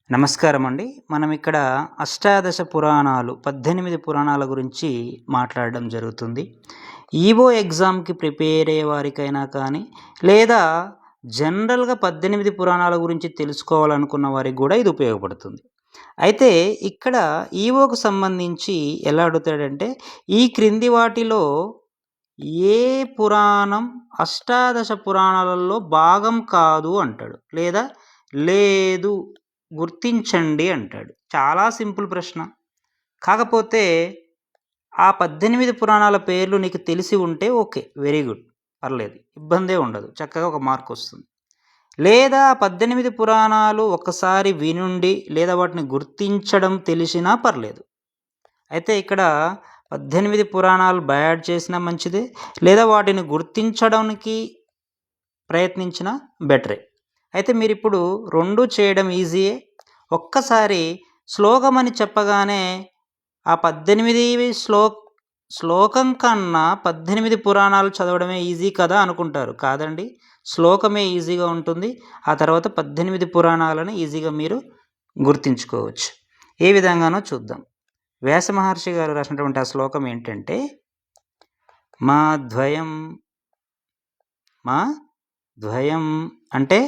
నమస్కారం అండి. మనం ఇక్కడ అష్టాదశ పురాణాలు 18 పురాణాల గురించి మాట్లాడడం జరుగుతుంది. ఈవో ఎగ్జామ్‌కి ప్రిపేర్ అయ్యే వారికైనా కానీ, లేదా జనరల్‌గా 18 పురాణాల గురించి తెలుసుకోవాలనుకున్న వారికి గూడా ఇది ఉపయోగపడుతుంది. అయితే ఇక్కడ ఈవోకు సంబంధించి ఎలా అడుగుతాడంటే, ఈ క్రింది వాటిలో ఏ పురాణం అష్టాదశ పురాణాలలో భాగం కాదు అంటాడు. లేదా లేదు గుర్తించండి అంటాడు. చాలా సింపుల్ ప్రశ్న. కాకపోతే ఆ 18 పురాణాల పేర్లు నీకు తెలిసి ఉంటే ఓకే. Very good. పర్లేదు. ఇబ్బందే ఉండదు. చక్కగా ఒక మార్కొస్తుంది. లేదా 18 పురాణాలు ఒక్కసారి వినుండి లేదా వాటిని గుర్తించడం తెలిసినా పర్లేదు. అయితే ఇక్కడ 18 పురాణాలు బై హార్ట్ చేసినా మంచిదే. లేదా వాటిని గుర్తించడానికి ప్రయత్నించినా బెటరే. అయితే మీరిప్పుడు 2 చేయడం ఈజీయే. ఒక్కసారి శ్లోకమని చెప్పగానే ఆ 18 శ్లోకం కన్నా 18 పురాణాలు చదవడమే ఈజీ కదా అనుకుంటారు. కాదండి. శ్లోకమే ఈజీగా ఉంటుంది. ఆ తర్వాత 18 పురాణాలను ఈజీగా మీరు గుర్తించుకోవచ్చు. ఏ విధంగానో చూద్దాం. వ్యాస మహర్షి గారు రాసినటువంటి ఆ శ్లోకం ఏంటంటే, మాద్వయం అంటే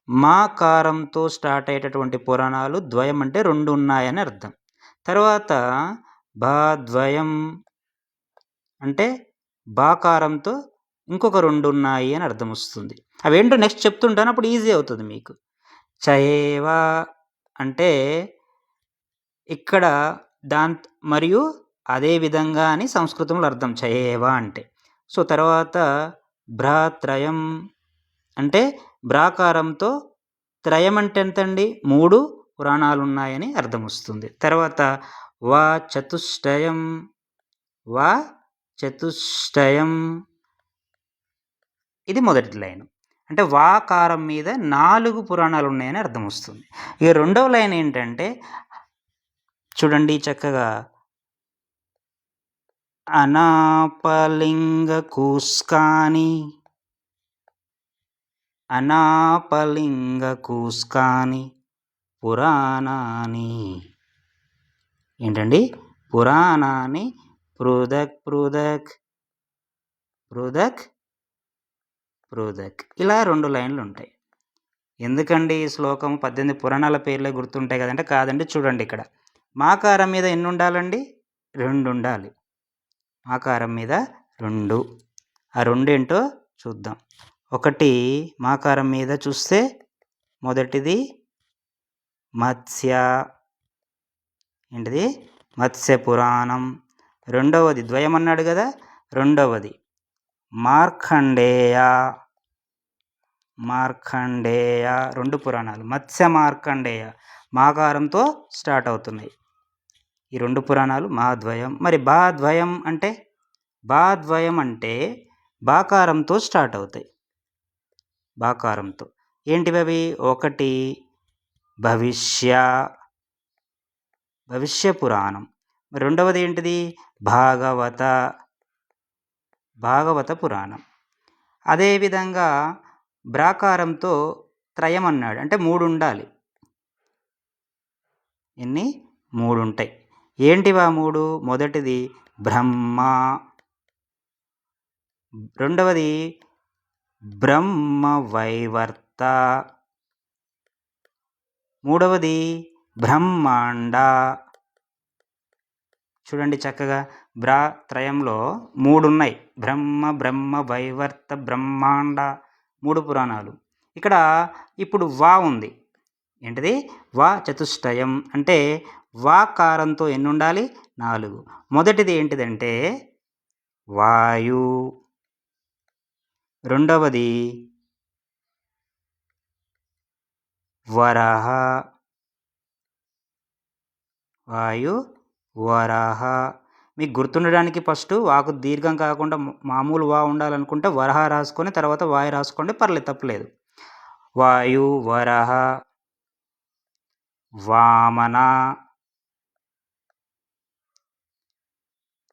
మాకారంతో స్టార్ట్ అయ్యేటటువంటి పురాణాలు ద్వయం అంటే 2 ఉన్నాయని అర్థం. తర్వాత భాద్వయం అంటే బాకారంతో ఇంకొక 2 ఉన్నాయి అని అర్థం వస్తుంది. అవేంటో నెక్స్ట్ చెప్తుంటాను, అప్పుడు ఈజీ అవుతుంది మీకు. చయేవా అంటే ఇక్కడ మరియు అదే విధంగా అని సంస్కృతంలో అర్థం చయేవా అంటే. సో తర్వాత భ్రాత్రయం అంటే బ్రాకారంతో త్రయం అంటే ఎంతండి? 3 పురాణాలు ఉన్నాయని అర్థం వస్తుంది. తర్వాత వా చతుష్టయం ఇది మొదటి లైన్. అంటే వాకారం మీద 4 పురాణాలు ఉన్నాయని అర్థం వస్తుంది. ఇక రెండవ లైన్ ఏంటంటే చూడండి చక్కగా, అనాపలింగ కూస్కాని పురాణాని. ఏంటండి? పురాణాని పృథక్ ఇలా 2 లైన్లు ఉంటాయి. ఎందుకండి ఈ శ్లోకం 18 పురాణాల పేర్లే గుర్తుంటాయి కదంటే, కాదండి. చూడండి ఇక్కడ మాకారం మీద ఎన్ని ఉండాలండి? 2 ఉండాలి. మాకారం మీద 2. ఆ 2 ఏంటో చూద్దాం. ఒకటి మాకారం మీద చూస్తే మొదటిది మత్స్య పురాణం. రెండవది ద్వయం అన్నాడు కదా, రెండవది మార్కండేయ 2 పురాణాలు. మత్స్య మార్కండేయ మాకారంతో స్టార్ట్ అవుతున్నాయి. ఈ 2 పురాణాలు మహాద్వయం. మరి బాద్వయం అంటే బాకారంతో స్టార్ట్ అవుతాయి. బాకారంతో ఏంటివి అవి? ఒకటి భవిష్య పురాణం. రెండవది ఏంటిది? భాగవత పురాణం. అదేవిధంగా బ్రాకారంతో త్రయం అన్నాడు అంటే 3 ఉండాలి. ఎన్ని? 3 ఉంటాయి. ఏంటివా 3? మొదటిది బ్రహ్మ, రెండవది బ్రహ్మ వైవర్త, మూడవది బ్రహ్మాండ. చూడండి చక్కగా త్రయంలో 3 ఉన్నాయి. బ్రహ్మ వైవర్త బ్రహ్మాండ 3 పురాణాలు. ఇక్కడ ఇప్పుడు వా ఉంది. ఏంటిది? వా చతుష్టయం అంటే వాకారంతో ఎన్ని ఉండాలి? 4. మొదటిది ఏంటిదంటే వాయు, రెండవది వరహ, మీకు గుర్తుండడానికి ఫస్ట్ వాకు దీర్ఘం కాకుండా మామూలు వా ఉండాలనుకుంటే వరహ రాసుకొని తర్వాత వాయు రాసుకోండి, పర్లేదు, తప్పలేదు. వాయు, వరహ, వామన,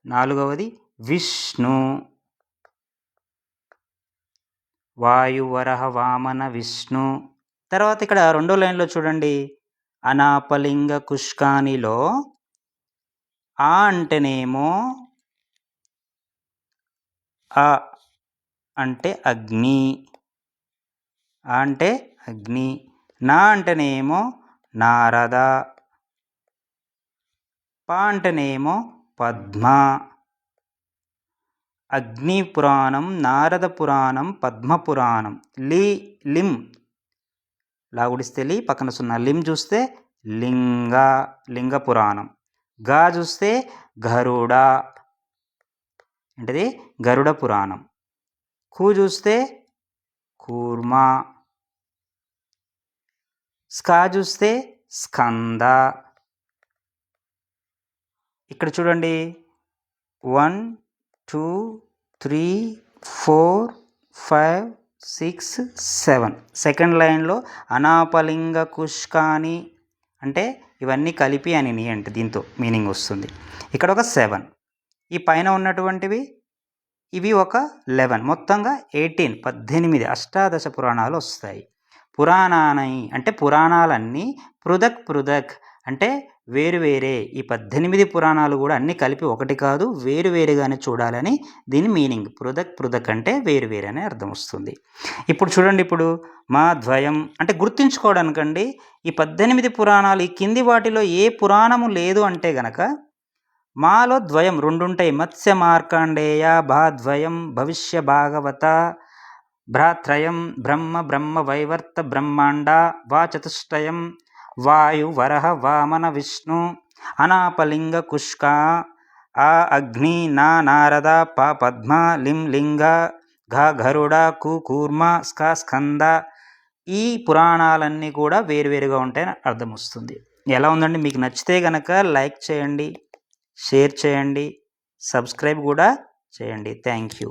నాలుగవది విష్ణు. వాయు, వరహ, వామన, విష్ణు. తర్వాత ఇక్కడ రెండో లైన్లో చూడండి, అనాపలింగ కుష్కానిలో ఆ అంటేనేమో ఆ అంటే అగ్ని, ఆ అంటే అగ్ని, నా అంటేనేమో నారద, ప అంటేనేమో పద్మ. అగ్ని పురాణం, నారద పురాణం, పద్మ పురాణం. లిం లాగుడిస్తే లి, పక్కన సున్నా, లిం చూస్తే లింగ పురాణం. గా చూస్తే గరుడ, అంటే గరుడ పురాణం. కు చూస్తే కూర్మ. స్కా చూస్తే స్కంద. ఇక్కడ చూడండి 1 2 3 4 5 6 7 సెకండ్ లైన్లో అనాపలింగ కుష్కాని అంటే ఇవన్నీ కలిపి అని అంటే దీంతో మీనింగ్ వస్తుంది. ఇక్కడ ఒక 7, ఈ పైన ఉన్నటువంటివి ఇవి ఒక 11, మొత్తంగా 18 అష్టాదశ పురాణాలు వస్తాయి. పురాణాని అంటే పురాణాలన్నీ పృథక్ అంటే వేరువేరే. ఈ 18 పురాణాలు కూడా అన్నీ కలిపి ఒకటి కాదు, వేరువేరుగానే చూడాలని దీని మీనింగ్. పృథక్ అంటే వేరువేరు అనే అర్థం వస్తుంది. ఇప్పుడు చూడండి, ఇప్పుడు మా ద్వయం అంటే గుర్తుంచుకోవడానికండి. ఈ 18 పురాణాలు ఈ కింది వాటిలో ఏ పురాణము లేదు అంటే గనక మాలో ద్వయం 2 ఉంటాయి. మత్స్య మార్కండేయ భాద్వయం భవిష్య భాగవత భ్రాత్రయం బ్రహ్మ వైవర్త బ్రహ్మాండ వా చతుష్టయం వాయు వరహ వామన విష్ణు అనాపలింగ కుష్క ఆ అగ్ని నా నారద ప పద్మ లిం లింగ ఘ గరుడ కు కూర్మ స్క స్కంద. ఈ పురాణాలన్నీ కూడా వేరువేరుగా ఉంటాయని అర్థం వస్తుంది. ఎలా ఉందండి? మీకు నచ్చితే గనక లైక్ చేయండి, షేర్ చేయండి, సబ్స్క్రైబ్ కూడా చేయండి. Thank you.